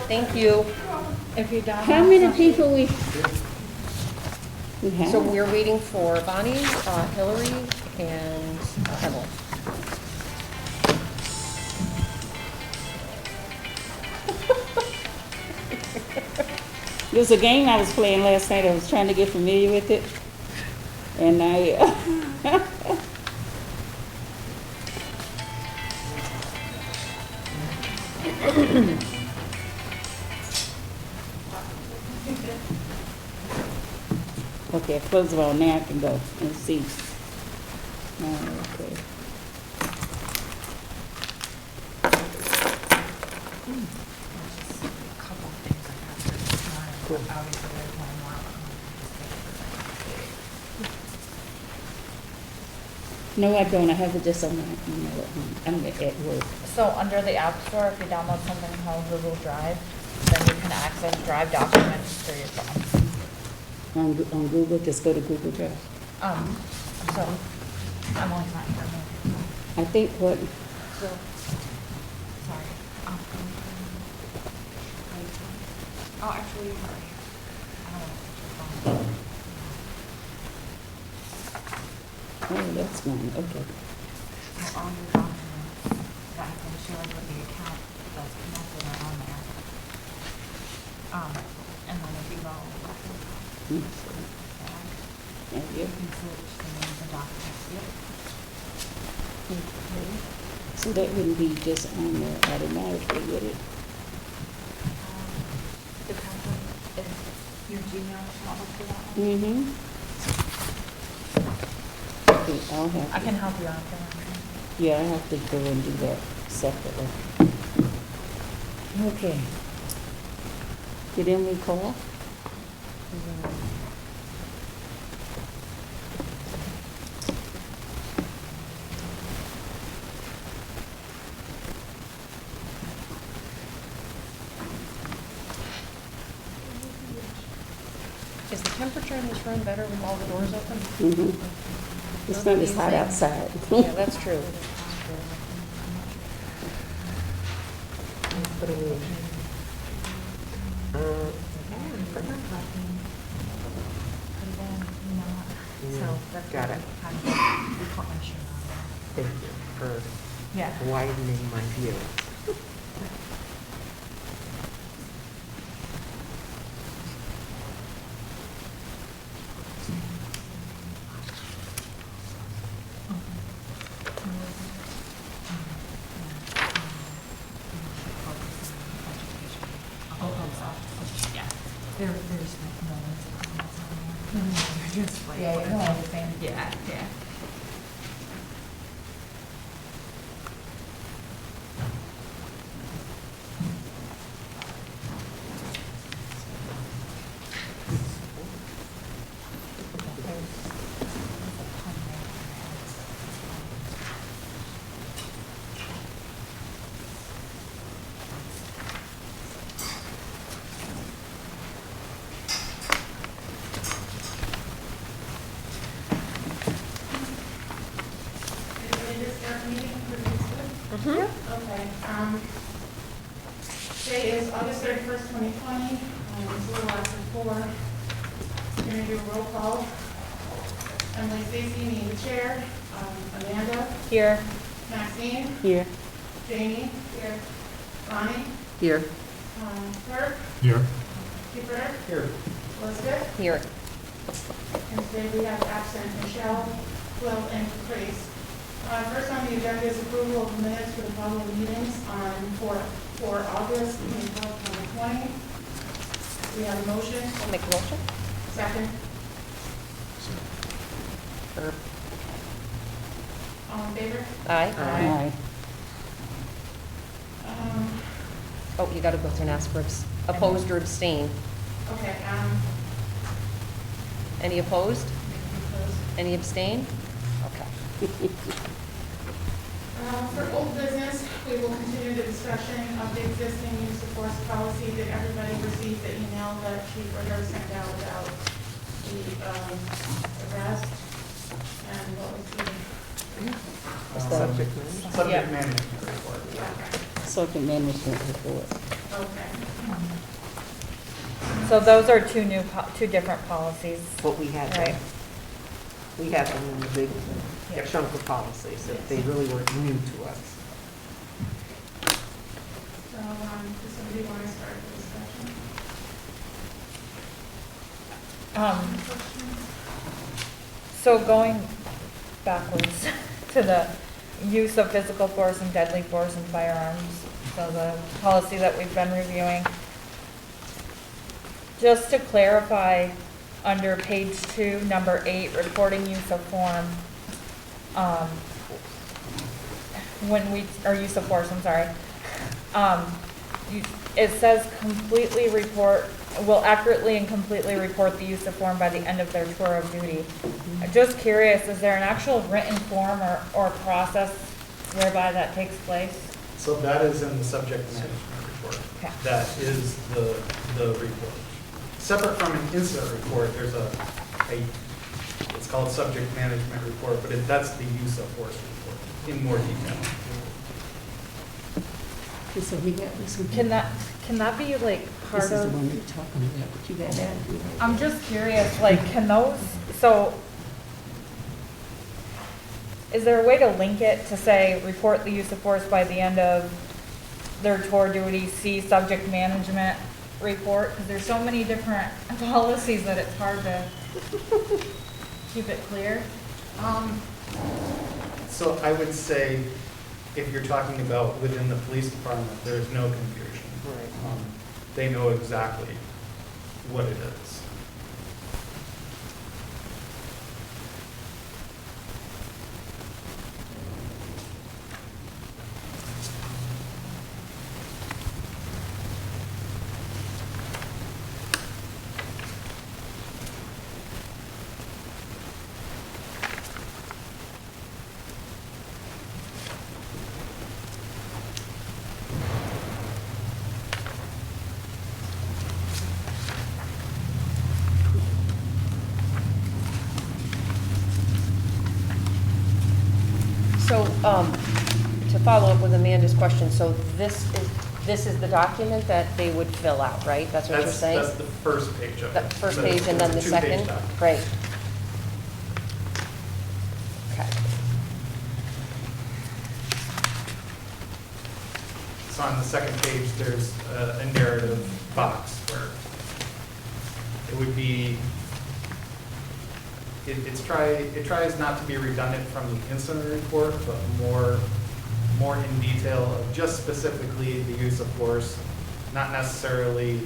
Thank you. If you don't. How many people we have? So we're waiting for Bonnie, Hillary, and Evelyn. There's a game I was playing last night. I was trying to get familiar with it. And I, okay, first of all, now I can go and see. Okay. No, I don't. I have it just on my email at home. I'm at work. So under the App Store, if you download something called Google Drive, then you can access Drive documents through your phone. On Google, just go to Google Drive. So, I'm only fine for me. I think what, So, sorry. Oh, actually, you're right here. I don't want to touch your phone. oh, that's mine, okay. So all your documents that have been shared with the account that's connected are on there. And then if you go, Mm, Thank you. you can switch the names and documents. Yep. Okay. So that wouldn't be just on there automatically, would it? Depends on if your Gmail account will do that one. Mm-hmm. Okay, I'll have I to, can help you out there. yeah, I have to go and do that separately. Okay. Did Emily call? Is the temperature in this room better with all the doors open? Mm-hmm. It's not as hot outside. Yeah, that's true. So that's Got it. kind of information on Thank you for there. Yeah. widening my view. There's like millions of comments on there. They're just like. Yeah, no, I understand. Yeah, yeah. Ready to start the meeting for Plattsburgh? Okay, today is August 31st, 2020, it's a little after 4. We're gonna do a roll call. Emily Stacy, me the chair, Amanda, Here. Maxine, Here. Jamie, here, Bonnie, Here. Kirk, Here. Kiefer, Here. Elizabeth, Here. and today we have absent Michelle, Will, and Grace. First on the agenda is approval of the minutes for the following meetings for August 12th, 2020. We have a motion, I'll make a motion. second, Or, all in favor? aye. Aye. Oh, you gotta go through and ask for opposed or abstain. Okay, Any opposed? opposed. Any abstain? Okay. For old business, we will continue the discussion of the existing use of force policy. Did everybody receive the email that Chief Ritter sent out about the arrest? And what was the, Subject matter. Subject management report. okay. Subject management report. Okay. So those are two different policies, But we had right? them, we had them in the big Yeah. chunk of policies, that they really weren't new to us. So, does somebody want to start the discussion? Any questions? So going backwards to the use of physical force and deadly force in firearms, so the policy that we've been reviewing. Just to clarify, under page 2, number 8, reporting use of form, or use of force, I'm sorry. It says completely report, will accurately and completely report the use of form by the end of their tour of duty. I'm just curious, is there an actual written form or process whereby that takes place? So that is in the subject management report. Okay. That is the report. Separate from an incident report, there's it's called subject management report, but that's the use of force report in more detail. Okay, so we got this one. Can that be like part This is the of? one you're talking about, but you got that one. I'm just curious, like, can those, so, is there a way to link it to say, report the use of force by the end of their tour duty, see subject management report? Because there's so many different policies that it's hard to keep it clear. So I would say, if you're talking about within the police department, there's no confusion. Right. They know exactly what it is. So, to follow up with Amanda's question, so this is the document that they would fill out, right? That's what you're saying? That's the first page of The it. first So page and then the it's a two-page second? document. Right. Okay. So on the second page, there's a narrative box where it would be, it tries not to be redundant from the incident report, but more in detail of just specifically the use of force, not necessarily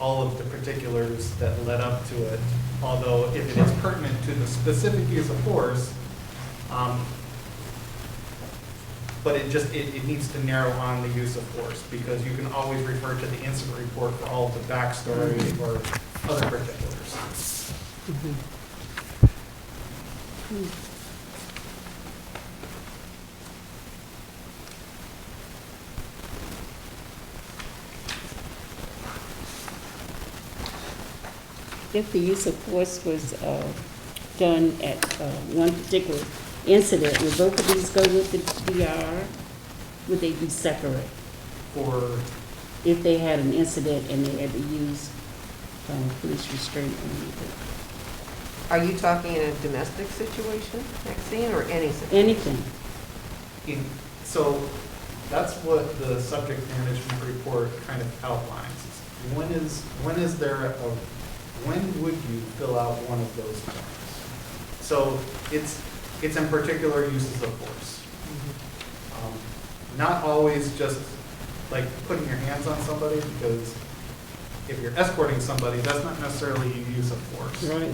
all of the particulars that led up to it, although if it is pertinent to the specific use of force, but it needs to narrow on the use of force, because you can always refer to the incident report for all of the backstory or other particulars. If the use of force was done at one particular incident, would both of these go with the DR? Would they be separate? For, If they had an incident and they had to use police restraint on anything? Are you talking in a domestic situation, Maxine, or any situation? Anything. so that's what the subject management report kind of outlines. When would you fill out one of those forms? So it's in particular uses of force. Not always just like putting your hands on somebody, because if you're escorting somebody, that's not necessarily a use of force. Right.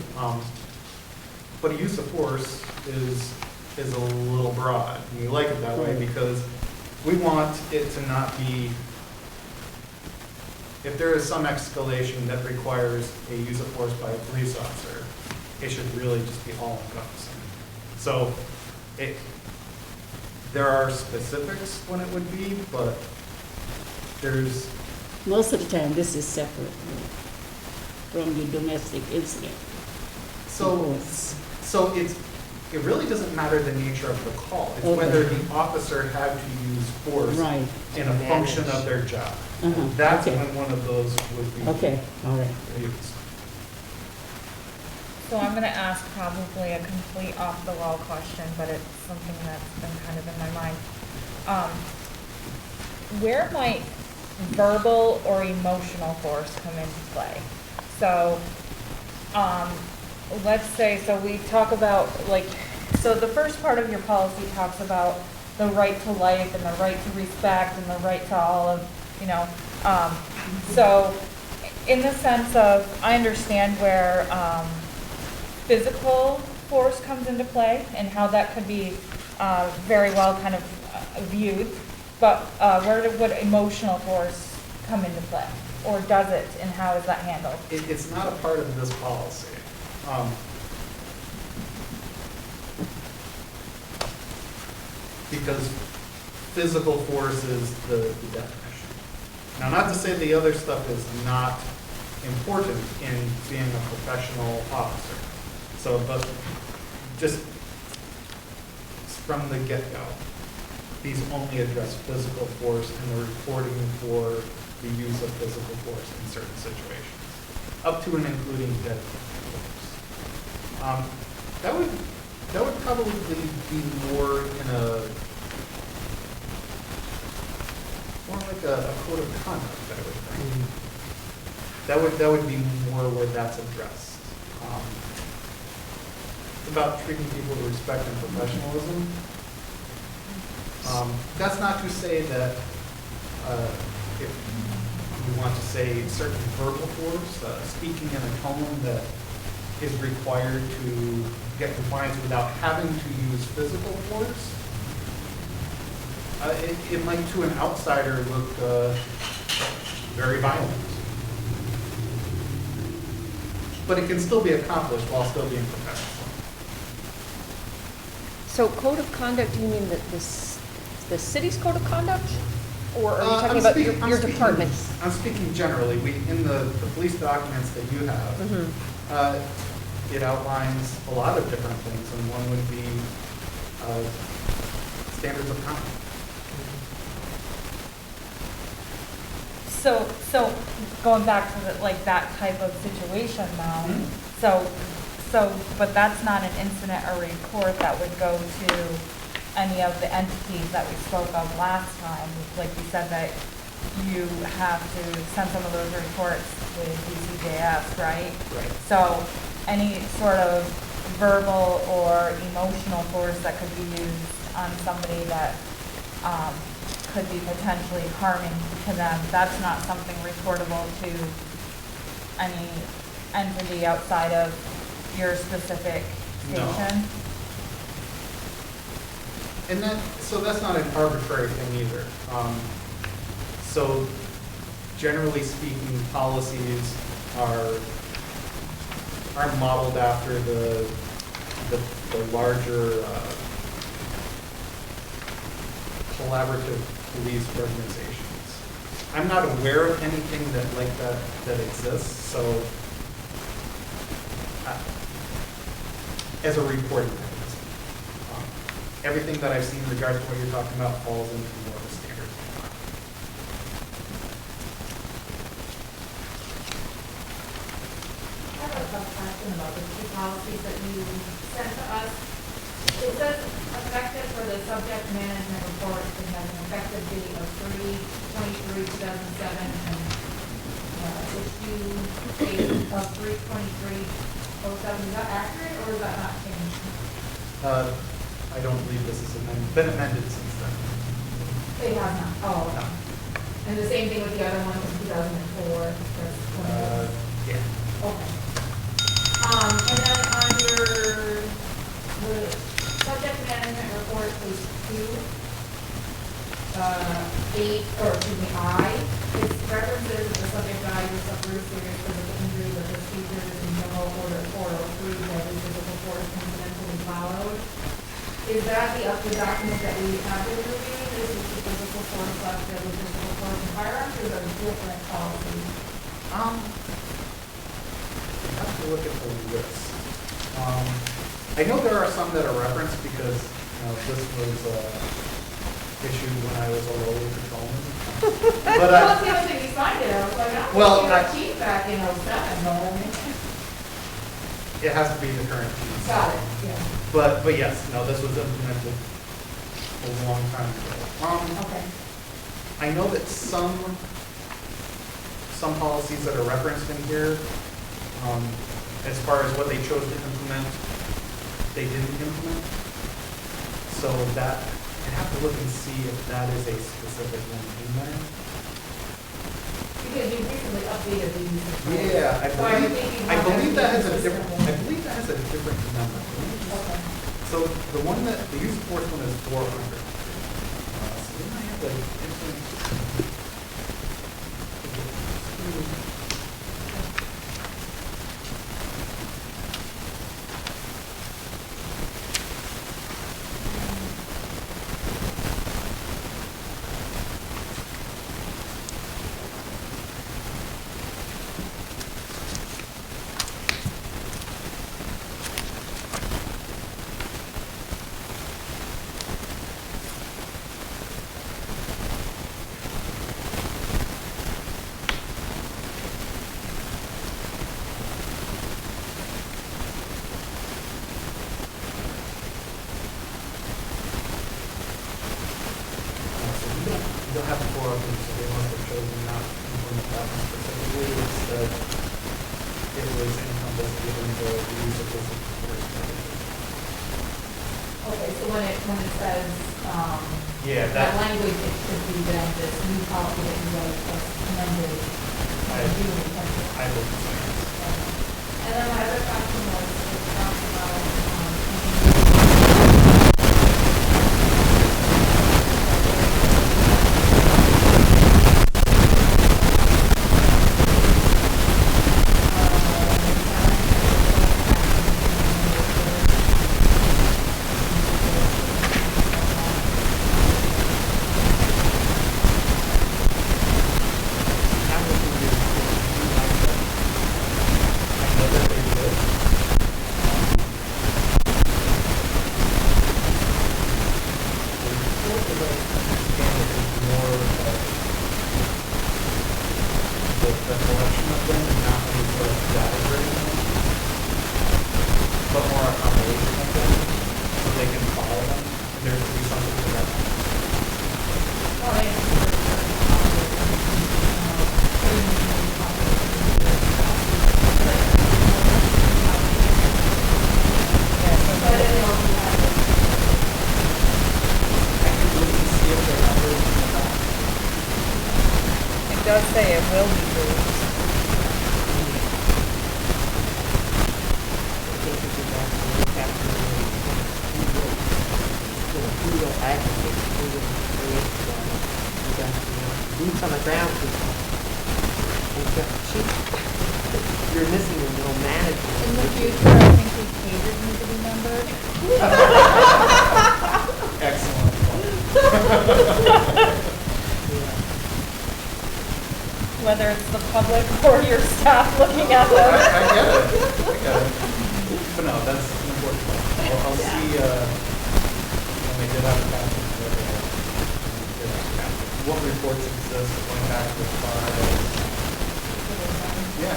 But a use of force is a little broad. And we like it that way Right. because we want it to not be, if there is some escalation that requires a use of force by a police officer, it should really just be all encompassing. So there are specifics when it would be, but there's, Most of the time, this is separate from your domestic incident. so Yes. So it really doesn't matter the nature of the call. It's Okay. whether the officer had to use force Right. in a function of their job. Uh-huh, That's okay. when one of those would be Okay, all right. used. So I'm gonna ask probably a complete off-the-wall question, but it's something that's been kind of in my mind. Where might verbal or emotional force come into play? So, let's say, so we talk about, like, so the first part of your policy talks about the right to life and the right to respect and the right to all of, you know, so in the sense of, I understand where, physical force comes into play and how that could be, very well kind of viewed, but, would emotional force come into play? Or does it, and how is that handled? It's not a part of this policy. Because physical force is the definition. Now, not to say the other stuff is not important in being a professional officer. So, but just from the get-go, these only address physical force and the reporting for the use of physical force in certain situations, up to and including deadly force. That would probably be more in more like a code of conduct, I would think. That would be more where that's addressed. It's about treating people with respect and professionalism. That's not to say that if you want to say certain verbal force, speaking in a tone that is required to get compliance without having to use physical force, it might to an outsider look very violent. But it can still be accomplished while still being professional. So code of conduct, do you mean the city's code of conduct? Or are you I'm talking about speaking- your department? I'm speaking generally. In the police documents that you have, Mhm. it outlines a lot of different things, and one would be standards of conduct. So going back to like that type of situation now, but that's not an incident or report that would go to any of the entities that we spoke of last time. Like you said that you have to send some of those reports with DCJS, right? Right. So any sort of verbal or emotional force that could be used on somebody that, could be potentially harming to them, that's not something reportable to any entity outside of your specific No. station? And so that's not an arbitrary thing either. So generally speaking, policies are modeled after the larger collaborative police organizations. I'm not aware of anything that exists, so as a reporting mechanism. Everything that I've seen in regards to what you're talking about falls into more of a standard. I have a question about the two policies that you sent to us. It says effective for the subject management report, it has an effective date of 3/23/2007 and issue date of 3/23/07. Is that accurate or is that not changed? I don't believe this has been amended since then. It has not. Oh, okay. And the same thing with the other one from 2004. That's when it was. Yeah. Okay. And then under the subject management report, page 2, 8, or excuse me, I, it references the subject value of severe serious physical injury, the procedures in general order 403, deadly physical force incidentally followed. Is that the document that we have been reviewing? This is the physical force left, deadly physical force and firearms, or is that a different policy? I have to look at the list. I I know there are some that are referenced because, this was, issued when I was a lowly patrolman. But, Well, that's the other thing, you signed it, I was like, I Well, don't think you were chief back in '07, but I mean. it has to be the current chief. Got it, yeah, But yes, no, this was implemented a long time ago. okay. I know that some policies that are referenced in here, as far as what they chose to implement, they didn't implement. So that, I have to look and see if that is a specific one in there. Because you recently updated the use of force. Yeah, So are you thinking I about believe that has a everything different, consistent? I believe that has a different number. Okay. So the one that, the use of force one is 400. So they might have like different. You don't have four of them, so they must have chosen not to implement that one specifically. Instead, it was encompassed within the use of physical force. Okay, so when it says, Yeah, that language, it should be then this new policy that you guys just amended. I would say. And then my other question was, it talks about, But more a combination of them, so they can follow them, and there's to be something to that. Yeah, so but that- it also has, I can look and see if they're numbers in the back. it does say it will be moved. Boots on the ground. You're missing a little In management. the future, I think these pages need to be numbered. Excellent point. Whether it's the public or your staff looking at I them. get it, I get it. But no, that's an important point. I'll see, when they did have a package, where they did have a package. What reports exist, going back to as far as, yeah,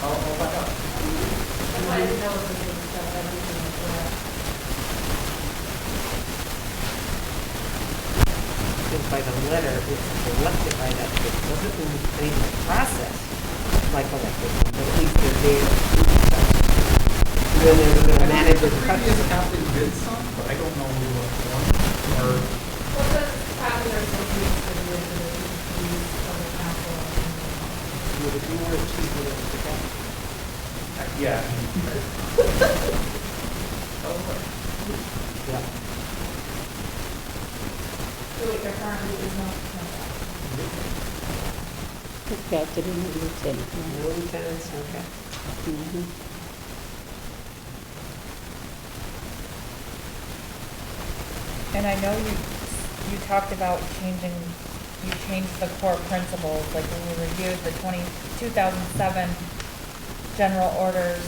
I'll find out. I wanted to know if we could discuss everything as well. Because by the letter, it's selected by that, it doesn't mean anything process like elected, but at least they're there. Then they're going to manage The it. previous captain did some, but I don't know what one, or, Well, the popular associates for the use of the council. If you were a chief, you would have forgotten. yeah. Yeah. So wait, there currently is no. Captain and lieutenant. No lieutenants, okay. Mhm. And I know you talked about changing, you changed the core principles, like when we reviewed the 2007 general orders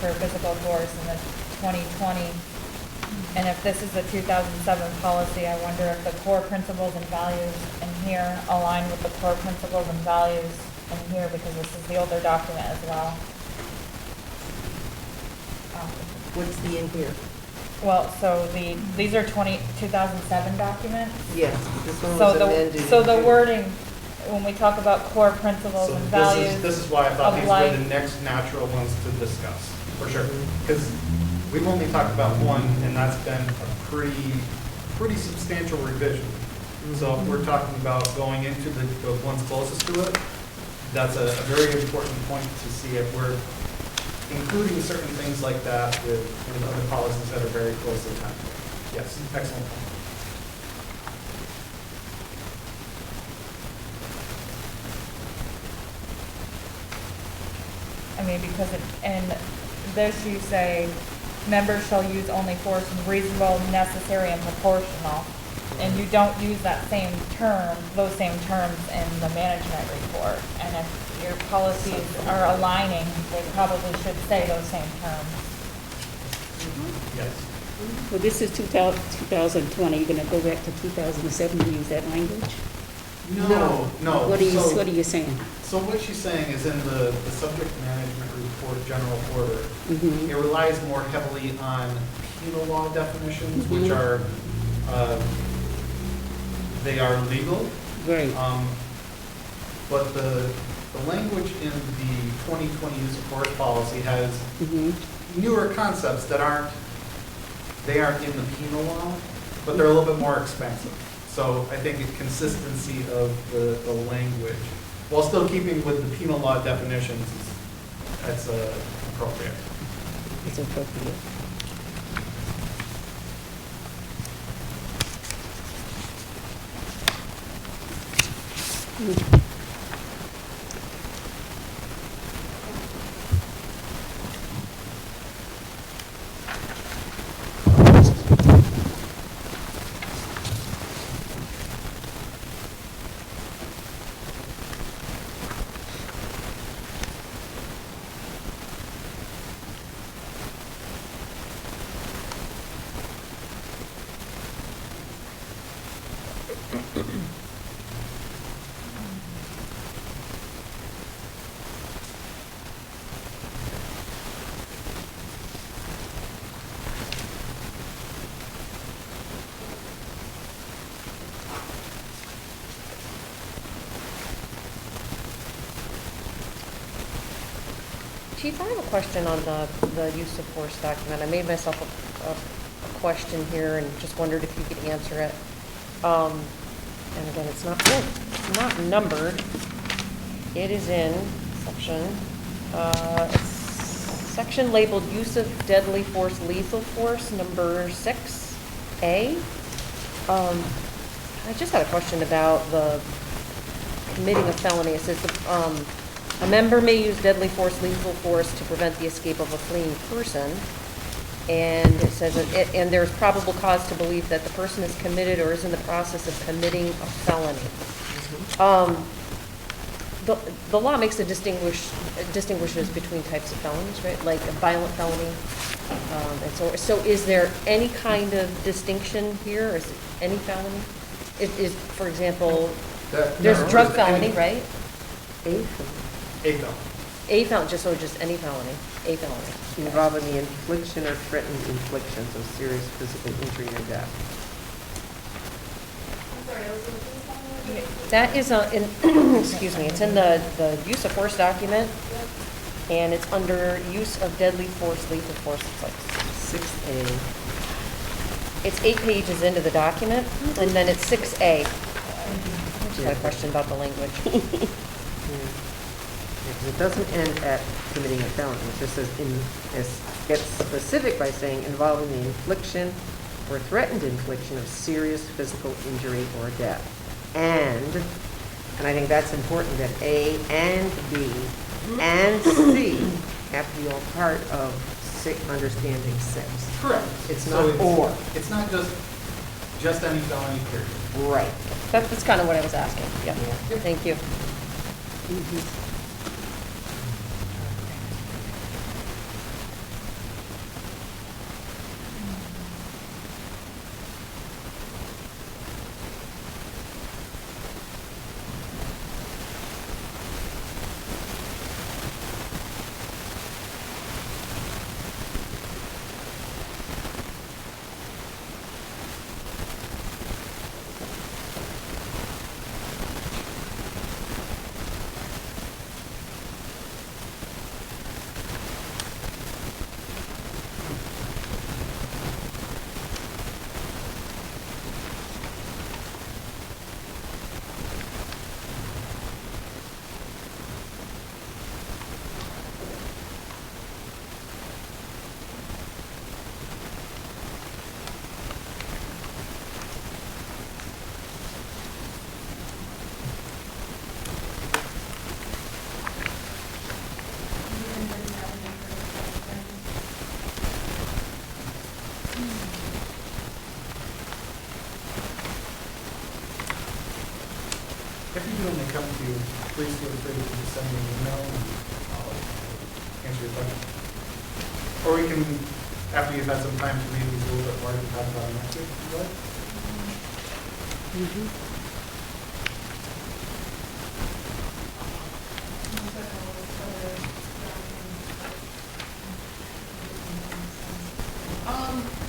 for physical force and the 2020. And if this is a 2007 policy, I wonder if the core principles and values in here align with the core principles and values in here, because this is the older document as well. What's the in here? Well, so these are 2007 documents. Yes, this one So was amended. the wording, when we talk about core principles So and values this is why I thought of these were life. the next natural ones to discuss, for sure. Because we've only talked about one, and that's been a pretty substantial revision. So if we're talking about going into the ones closest to it, that's a very important point to see if we're including certain things like that with other policies that are very closely tied. Yes, excellent point. I mean, because in this you say, members shall use only force reasonable, necessary, and proportional. And you don't use that same term, those same terms in the management report. And if your policies are aligning, they probably should say those same terms. Yes. Well, this is 2020, you're gonna go back to 2007 to use that language? No. What are So- you saying? So what she's saying is in the subject management report general order, Mhm. it relies more heavily on penal law definitions, which Mhm. are, they are legal. Right. But the language in the 2020 use of force policy has Mhm. newer concepts that aren't in the penal law, but they're a little bit more expensive. So I think a consistency of the language, while still keeping with the penal law definitions, that's appropriate. It's appropriate. Chief, I have a question on the use of force document. I made myself a question here and just wondered if you could answer it. And again, it's not numbered. It is in section labeled use of deadly force, lethal force, number 6A. I just had a question about the committing a felony. It says a member may use deadly force, lethal force to prevent the escape of a fleeing person. And it says, and there's probable cause to believe that the person has committed or is in the process of committing a felony. The law makes distinguishes between types of felonies, right? Like a violent felony. And so is there any kind of distinction here? Or is it any felony? It is, for example, there's No, drug just felony, any- right? A felony. A felony, just any felony, a felony. Involving the infliction or threatened inflictions of serious physical injury or death. I'm sorry, I was looking for That is excuse me, it's in the use of force document, and it's under use of deadly force, lethal force. It's like 6A. It's 8 pages into the document, and then it's 6A. I just had a question about the language. Because it doesn't end at committing a felony. It just says, it gets specific by saying involving the infliction or threatened infliction of serious physical injury or death. And I think that's important, that A and B and C have to be all part of understanding 6. Correct. It's So not or. It's not just any felony, period. Right. That's kind of what I was asking, yeah. Yeah. Thank you. come to you, please feel free to just send me an email and I'll answer your question. Or we can, after you've had some time to read these a little bit more, we can talk about it next week, if you like.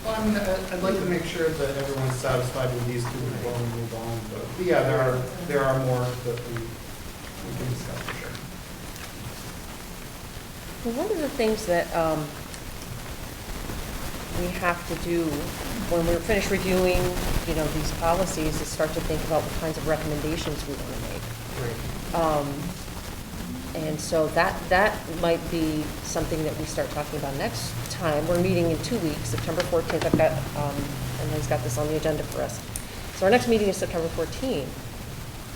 Well, I mean, I'd like to make sure that everyone's satisfied with these two before we move on, but yeah, there are more that we can discuss for sure. Well, one of the things that we have to do when we're finished reviewing, these policies is start to think about what kinds of recommendations we want to make. And so that might be something that we start talking about next time. We're meeting in 2 weeks, September 14th. I've got, and he's got this on the agenda for us. So our next meeting is September 14th.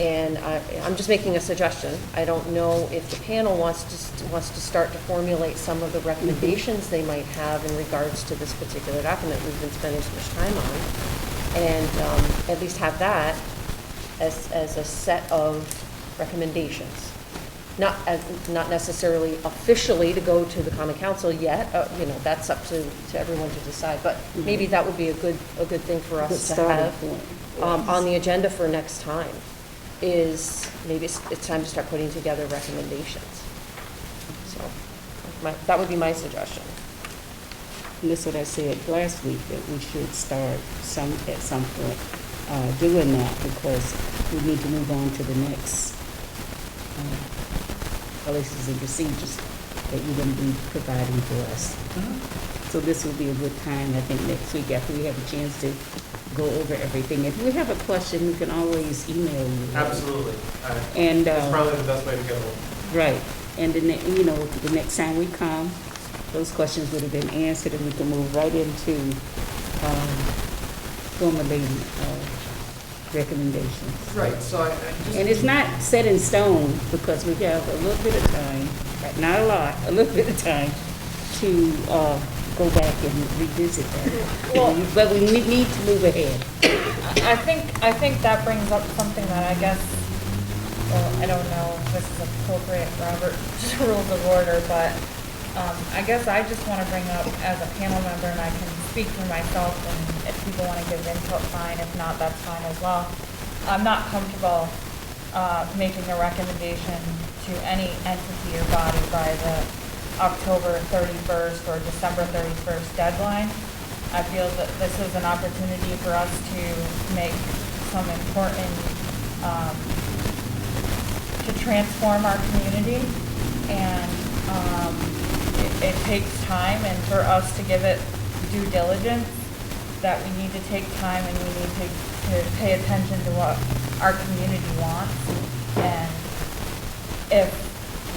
And I'm just making a suggestion. I don't know if the panel wants to start to formulate some of the recommendations they might have in regards to this particular document we've been spending so much time on. And at least have that as a set of recommendations. Not necessarily officially to go to the Common Council yet, that's up to everyone to decide, but maybe that would be a good thing for us to have on the agenda for next time, is maybe it's time to start putting together recommendations. So that would be my suggestion. And that's what I said last week, that we should start at some point doing that, because we need to move on to the next policies and procedures that you're going to be providing for us. So this will be a good time, I think, next week after we have a chance to go over everything. If we have a question, we can always email you. Right? Absolutely. And that's probably the best way to go. Right. And then, the next time we come, those questions would have been answered, and we can move right into formulating recommendations. Right, so I just... And it's not set in stone, because we have a little bit of time, not a lot, a little bit of time to go back and revisit that. Well- But we need to move ahead. I think that brings up something that I guess, well, I don't know if this is appropriate, Robert's Rules of Order, but I guess I just want to bring up as a panel member, and I can speak for myself, and if people want to give input, fine. If not, that's fine as well. I'm not comfortable making a recommendation to any entity or body by the October 31st or December 31st deadline. I feel that this is an opportunity for us to make some important, to transform our community, and it takes time, and for us to give it due diligence, that we need to take time, and we need to pay attention to what our community wants. And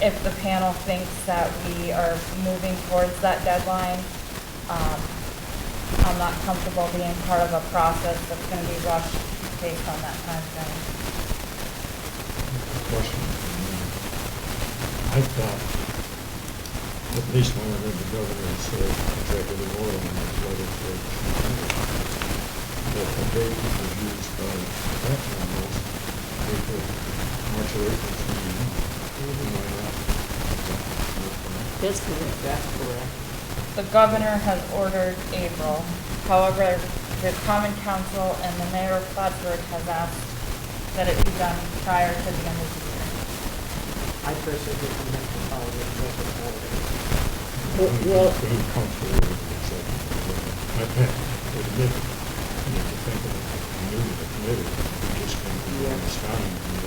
if the panel thinks that we are moving towards that deadline, I'm not comfortable being part of a process that's going to be rushed based on that time frame. Question. I thought, at least when I read the governor's executive order on his letter for that the date was used by that was April, March or April 29. That's correct. That's correct. The governor has ordered April. However, the Common Council and the mayor of Plattsburgh has asked that it be done prior to the end of the year. I personally think we have to follow the executive order. Well, I'm comfortable with the executive order. I admit, you have to think of it, I'm new to the committee, we just came to this time, and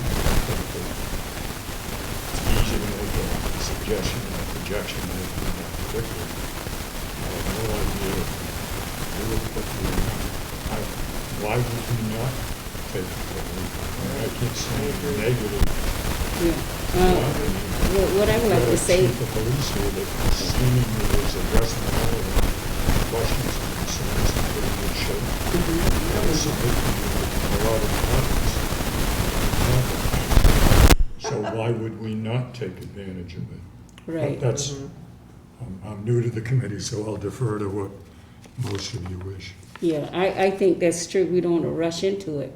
I think that it's easy to make a suggestion and a projection that we're not predicting. I have no idea really quickly why would we not take it forward? I can't say negative. what I would like to say, Chief of police here that seemingly is addressing all of the questions and concerns in pretty good shape. And submitting a lot of comments. So why would we not take advantage of it? right. But that's, I'm new to the committee, so I'll defer to what most of you wish. Yeah, I think that's true. We don't want to rush into it.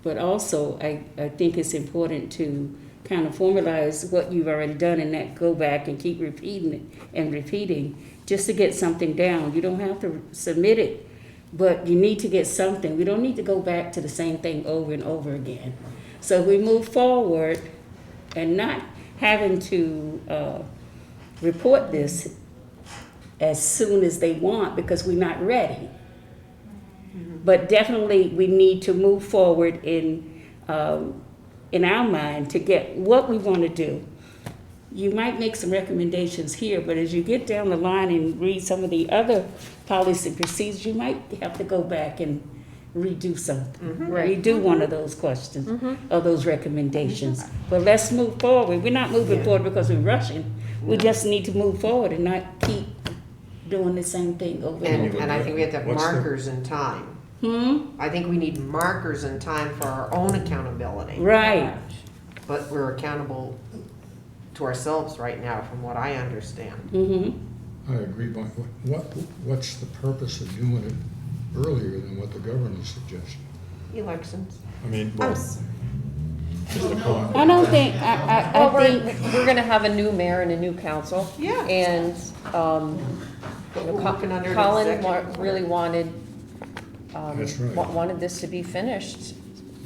But also, I think it's important to kind of formalize what you've already done and not go back and keep repeating it and repeating just to get something down. You don't have to submit it, but you need to get something. We don't need to go back to the same thing over and over again. So we move forward and not having to report this as soon as they want because we're not ready. But definitely we need to move forward in our mind to get what we want to do. You might make some recommendations here, but as you get down the line and read some of the other policy procedures, you might have to go back and redo something. Right. Redo one of those questions or those recommendations. But let's move forward. We're not moving forward because we're rushing. We just need to move forward and not keep doing the same thing over and over. And I think we have to have What's the- markers in time. I think we need markers in time for our own accountability. Right. But we're accountable to ourselves right now, from what I understand. Mm-hmm. I agree, but what's the purpose of doing it earlier than what the governor's suggestion? Elections. I mean, well, just a thought. I don't think, I Well, think, we're gonna have a new mayor and a new council. Yeah. And, But we're working under an Colin executive really order. wanted, That's right. wanted this to be finished.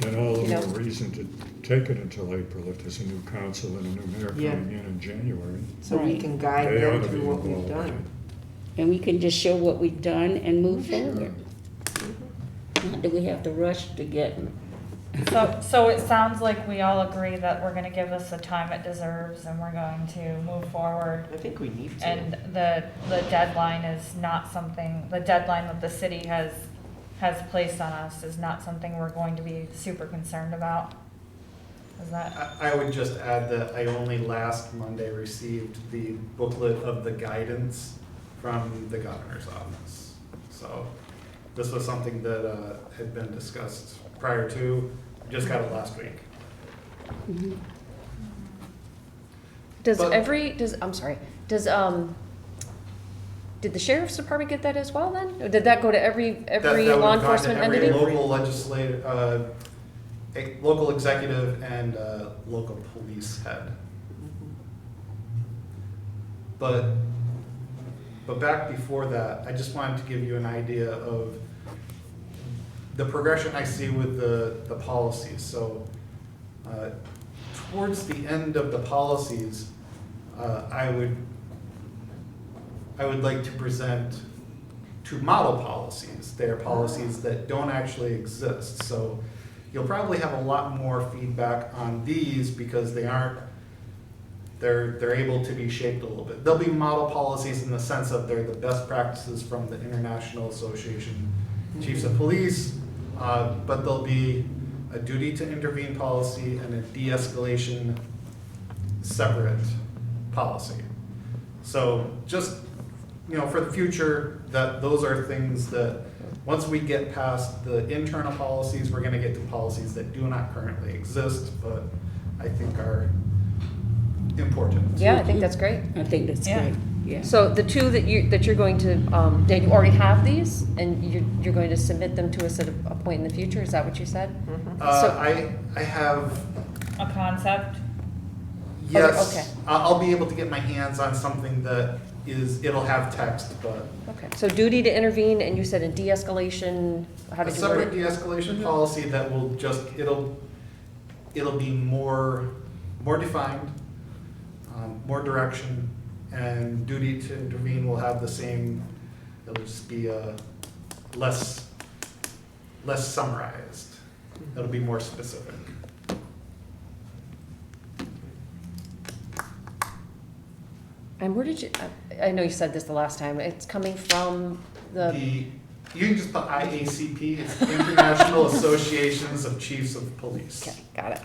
And all the You know. more reason to take it until April if there's a new council and a new mayor Yeah. coming in January. So we Right. can guide They ought them to be through what we've involved in done. and we can just show what we've done and move it. forward. Not that we have to rush to get, So it sounds like we all agree that we're gonna give this the time it deserves and we're going to move forward. I think we need to. And the deadline is not something, the deadline that the city has placed on us is not something we're going to be super concerned about. Is that, I would just add that I only last Monday received the booklet of the guidance from the governor's office. So this was something that had been discussed prior to, just got it last week. Does But- I'm sorry, did the sheriff's department get that as well then? Or did that go to every That law would have gone to enforcement every entity? local legislative, local executive and local police head. But back before that, I just wanted to give you an idea of the progression I see with the policies. So towards the end of the policies, I would like to present two model policies. They are policies that don't actually exist. So you'll probably have a lot more feedback on these because they're able to be shaped a little bit. They'll be model policies in the sense of they're the best practices from the International Association of Chiefs of Police, but there'll be a duty to intervene policy and a de-escalation separate policy. So just, for the future, those are things that, once we get past the internal policies, we're gonna get to policies that do not currently exist, but I think are important. Yeah, I think that's great. I think that's Yeah. great, yeah. So the two that you're going to, Dan, you already have these and you're going to submit them to us at a point in the future, is that what you said? So- I have, a concept? yes, okay. I'll be able to get my hands on something that it'll have text, but Okay, so duty to intervene, and you said a de-escalation, how a did you word separate it? de-escalation policy that will just, it'll be more defined, more direction, and duty to intervene will have the same, it'll just be less summarized. It'll be more specific. And where did you, I know you said this the last time, it's coming from You can just put IACP, it's International Associations of Chiefs of Police. Okay, got it.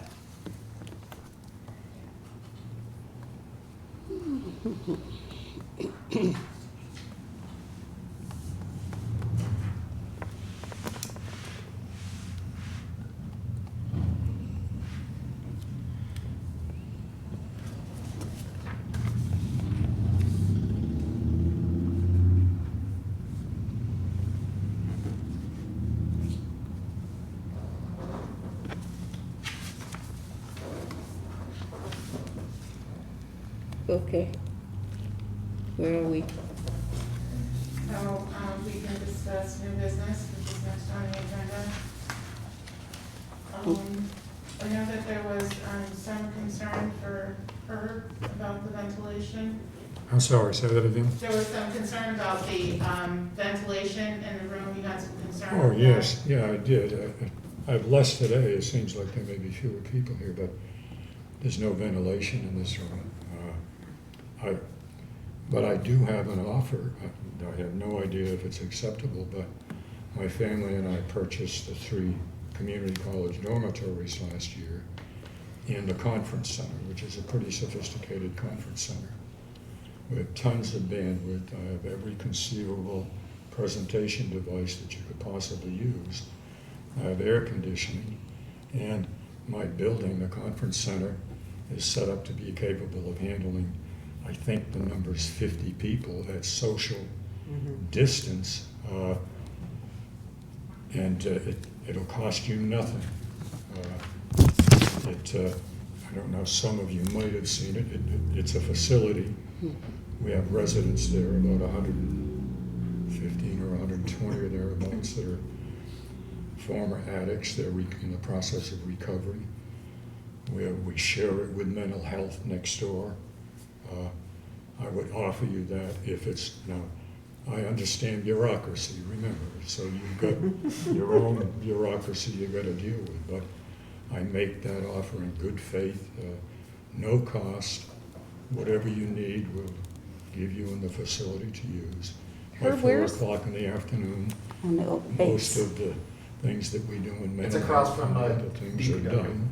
Okay. Where are we? So, we can discuss new business, which is next on the agenda. I know that there was, some concern for Herb about the ventilation. I'm sorry, say that again? There was some concern about the, ventilation in the room, you had some concern. Oh, with yes, yeah, I did. I have less today, it seems like there may be fewer people here, but there's no ventilation in this room. But I do have an offer. I have no idea if it's acceptable, but my family and I purchased the 3 community college dormitories last year in the conference center, which is a pretty sophisticated conference center with tons of bandwidth. I have every conceivable presentation device that you could possibly use. I have air conditioning, and my building, the conference center, is set up to be capable of handling, I think the number's 50 people at social distance, and it'll cost you nothing. I don't know, some of you might have seen it. It's a facility. We have residents there, about 115 or 120 or thereabouts, that are former addicts. They're in the process of recovery. We share it with mental health next door. I would offer you that if it's, now, I understand bureaucracy, remember, so you've got your own bureaucracy you've got to deal with, but I make that offer in good faith, no cost, whatever you need, we'll give you in the facility to use. By Herb, 4 where's- o'clock in the afternoon, On the most base. of the things that we do in It's mental across health from, and other things are DPW. done.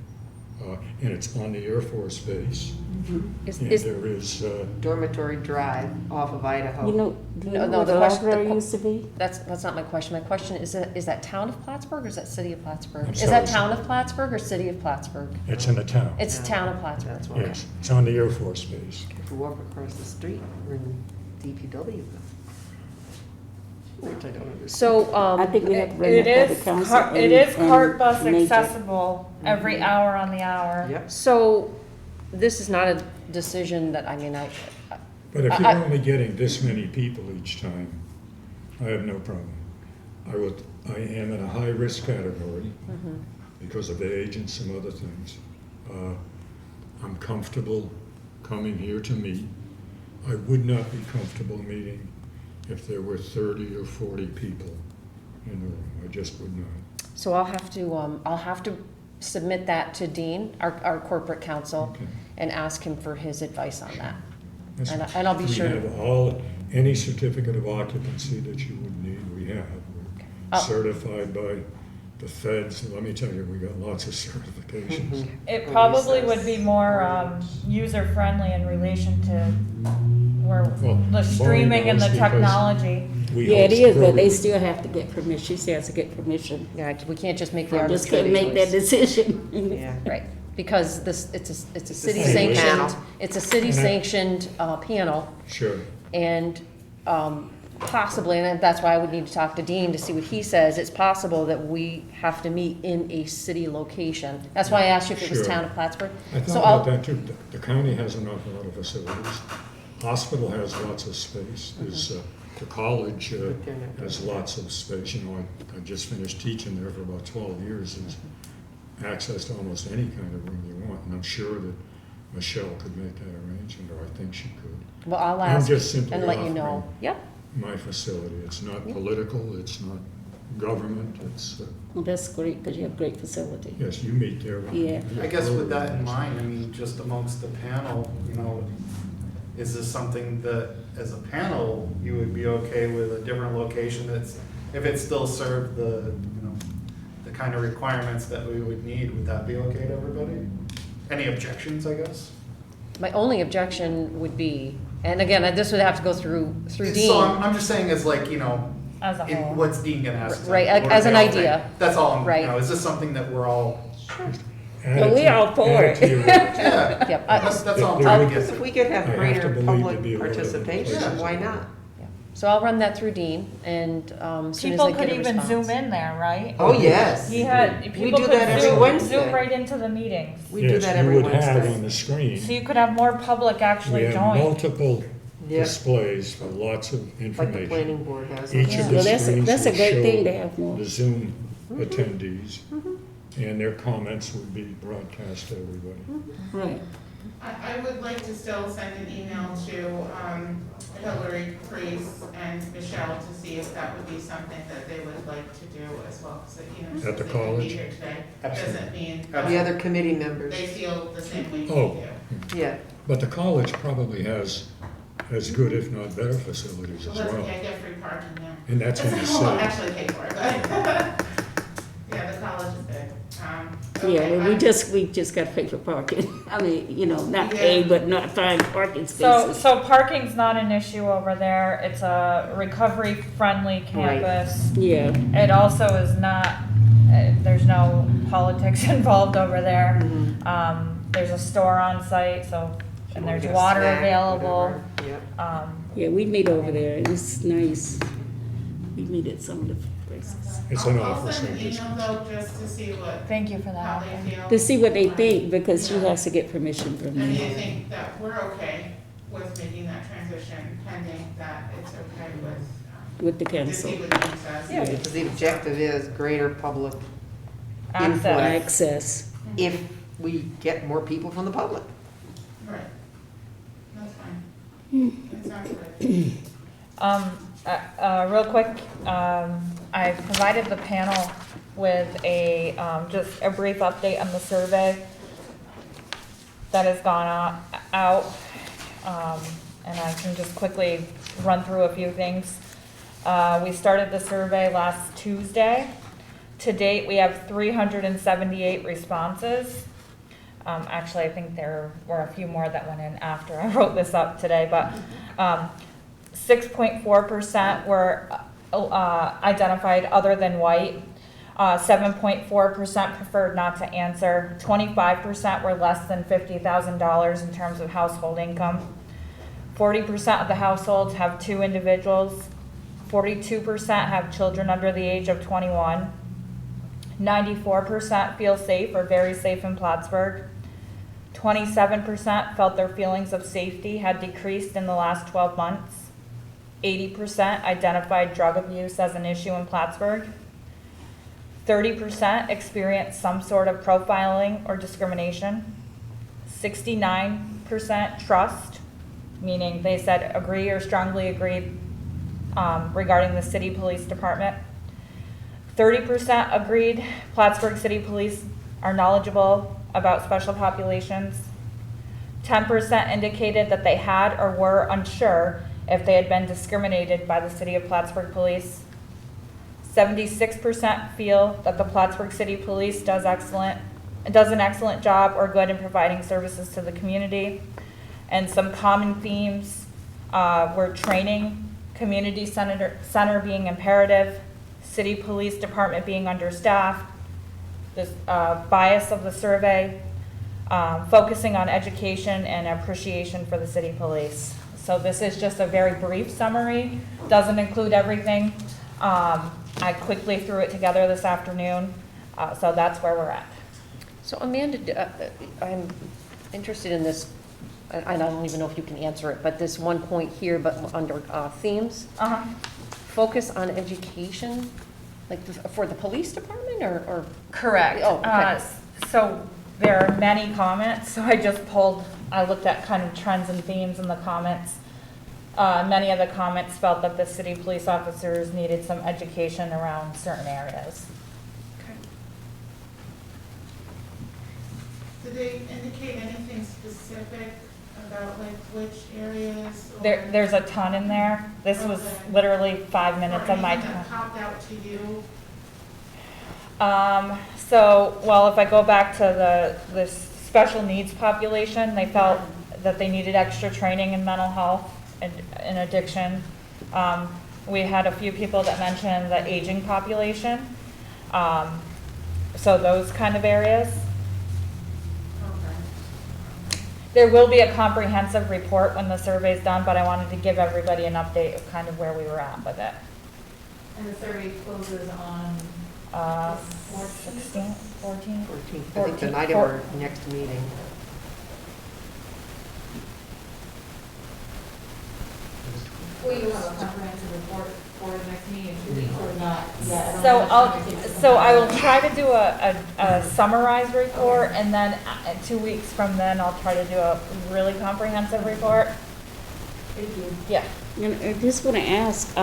And it's on the Air Force Base, Is, and is, there is, Dormitory Drive off of Idaho. You know, do you No, know no, where the the question- the library que- used to be? that's not my question. My question is that town of Plattsburgh or is that city of Plattsburgh? I'm Is sorry, that sir. town of Plattsburgh or city of Plattsburgh? it's in the town. It's Yeah, town of Plattsburgh. That's why. Yes, it's on the Air Force Base. If you walk across the street, we're in DPW. Which I don't understand. So, I think we have to bring It that to is, the council. it is and cart bus major. accessible every hour on the hour. Yep. so this is not a decision that, I mean, But if you're I- only getting this many people each time, I have no problem. I am in a high-risk category because of age and some other things. I'm comfortable coming here to meet. I would not be comfortable meeting if there were 30 or 40 people in the room. I just would not. so I'll have to submit that to Dean, our corporate counsel, Okay. and ask him for his advice on that. That's- And I'll be sure to- We have any certificate of occupancy that you would need, we have. We're Oh. certified by the feds, and let me tell you, we got lots of certifications. It probably would be more, user-friendly in relation to where Well, the streaming and the Bonnie knows because technology. we Yeah, it host is, but they programs. still have to get permission. She has to get permission. Yeah, we can't just make the I just arbitrary couldn't make that choice. decision. Yeah. Right, because this, it's a city a city sanctioned, panel. it's a city sanctioned, panel, Sure, and, possibly, and that's why I would need to talk to Dean to see what he says, it's possible that we have to meet in a city location. That's why I asked you if it was Sure. town of Plattsburgh. I So thought I'll- about that too. The county has an awful lot of facilities. Hospital has lots of space. There's, the college has lots of space. You know, I just finished teaching there for about 12 years. There's access to almost any kind of room you want, and I'm sure that Michelle could make that arrangement, or I think she could. Well, I'll I'm ask just simply and let you know. offering Yep, my facility. It's not Yeah. political, it's not government, it's, Well, that's great, because you have great facility. yes, you meet there. when you Yeah. do your I guess with that in programs. mind, I mean, just amongst the panel, you know, is this something that, as a panel, you would be okay with a different location that's, if it still served the, you know, the kind of requirements that we would need, would that be okay to everybody? Any objections, I guess? my only objection would be, and again, this would have to go through Dean. So I'm just saying as like, you know, As a whole. what's Dean gonna ask? us? Right, What do as an they all think? idea. That's all, you Right. know, is this something that we're all, Add But it we to- all for add it. to your repertoire. yeah, Yep, that's all I'm There- trying to get If to. we could I have have greater to believe public to be aware of the participation, places. why not? So I'll run that through Dean, and as soon as I People get could a even response. zoom in there, right? Oh, yes. He had, We people do could that every zoom Wednesday. right into the meetings. We do that Yes, every you would have Wednesday. on the screen. So you could have more public We actually have join. multiple Yep. displays with lots of Like the information. planning board has. Each Yeah. of Well, the that's a- screens that's a will great thing to show have more. the Zoom attendees, and their comments would be broadcast to everybody. Right. I would like to still send an email to Hillary, Priest, and Michelle to see if that would be something that they would like to do as well. So, At since the they couldn't be college? here today, Absolutely. doesn't mean The other committee members. they feel the same way Oh. you do. Yeah. But the college probably has as good, if not better, facilities Well, as that's well. okay, I get free parking there. And that's in the Well, city. actually pay for it, but, yeah, the college is big. Yeah, Okay, well, we just got to pay for parking. I mean, you know, not Yeah. pay, but not find parking So, spaces. so parking's not an issue over there. It's a recovery-friendly campus. Yeah, It also is not, there's no politics involved over there. There's a store on site, so, and there's Get a water snack, available. whatever. Yep. yeah, we meet over there, and it's nice. We meet at some of the places. It's an I'll office send an interest. email though, just to see what, Thank you for how that. they feel. To see what they think, because she has to get permission from I mean, I me. think that we're okay with making that transition pending that it's okay With the to council. see what Dean says. Yeah, because the objective is greater public Access. input Access. if we get more people from the public. Right. That's fine. That sounds good. Real quick, I provided the panel with a, just a brief update on the survey that has gone out. And I can just quickly run through a few things. We started the survey last Tuesday. To date, we have 378 responses. Actually, I think there were a few more that went in after I wrote this up today, but 6.4% were identified other than white. 7.4% preferred not to answer. 25% were less than $50,000 in terms of household income. 40% of the households have 2 individuals. 42% have children under the age of 21. 94% feel safe or very safe in Plattsburgh. 27% felt their feelings of safety had decreased in the last 12 months. 80% identified drug abuse as an issue in Plattsburgh. 30% experienced some sort of profiling or discrimination. 69% trust, meaning they said agree or strongly agree regarding the city police department. 30% agreed Plattsburgh City Police are knowledgeable about special populations. 10% indicated that they had or were unsure if they had been discriminated by the City of Plattsburgh Police. 76% feel that the Plattsburgh City Police does an excellent job or good in providing services to the community. And some common themes were training, community center being imperative, city police department being understaffed, this bias of the survey, focusing on education and appreciation for the city police. So this is just a very brief summary, doesn't include everything. I quickly threw it together this afternoon, so that's where we're at. So Amanda, I'm interested in this, and I don't even know if you can answer it, but this one point here, but under themes, focus on education, like for the police department or? Correct. Oh, okay. So there are many comments, so I looked at kind of trends and themes in the comments. Many of the comments felt that the city police officers needed some education around certain areas. Did they indicate anything specific about like which areas? Or- There's a ton in there. This was Okay. literally 5 minutes of my Or anything time. that popped out to you? Well, if I go back to the special needs population, they felt that they needed extra training in mental health and addiction. We had a few people that mentioned the aging population. So those kind of areas. Okay. There will be a comprehensive report when the survey's done, but I wanted to give everybody an update of kind of where we were at with it. And the survey closes on, 16, 14? 14th, I think the night of our next meeting. will you have a comprehensive report for the next meeting in 2 weeks or not? Yeah. So I will try to do a summarized report, and then 2 weeks from then, I'll try to do a really comprehensive report. Thank you. Yeah. And I just want to ask,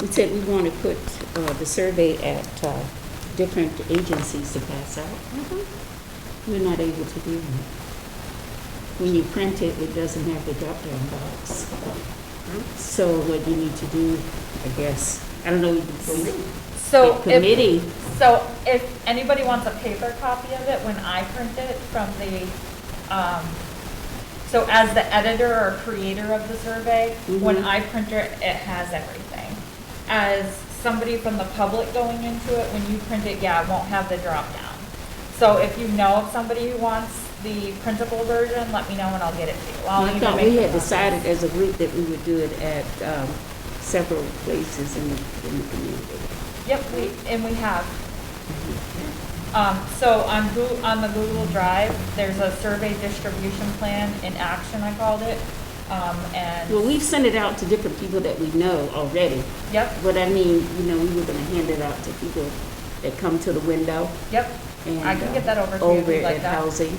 we said we want to put the survey at different agencies to pass out. We're not able to do that. When you print it, it doesn't have the drop-down box. So what you need to do, I guess, I don't know, So committee. if anybody wants a paper copy of it, when I print it from the, so as the editor or creator of the survey, when I print it, it has everything. As somebody from the public going into it, when you print it, yeah, it won't have the drop down. So if you know of somebody who wants the printable version, let me know and I'll get it to you. I'll I even thought make we the had copies. decided as a group that we would do it at several places in the community. Yep, we have. So on the Google Drive, there's a survey distribution plan in action, I called it. And Well, we've sent it out to different people that we know already. yep, But I mean, we were gonna hand it out to people that come to the window. yep, And I can get that over to you if over you'd like at that. housing.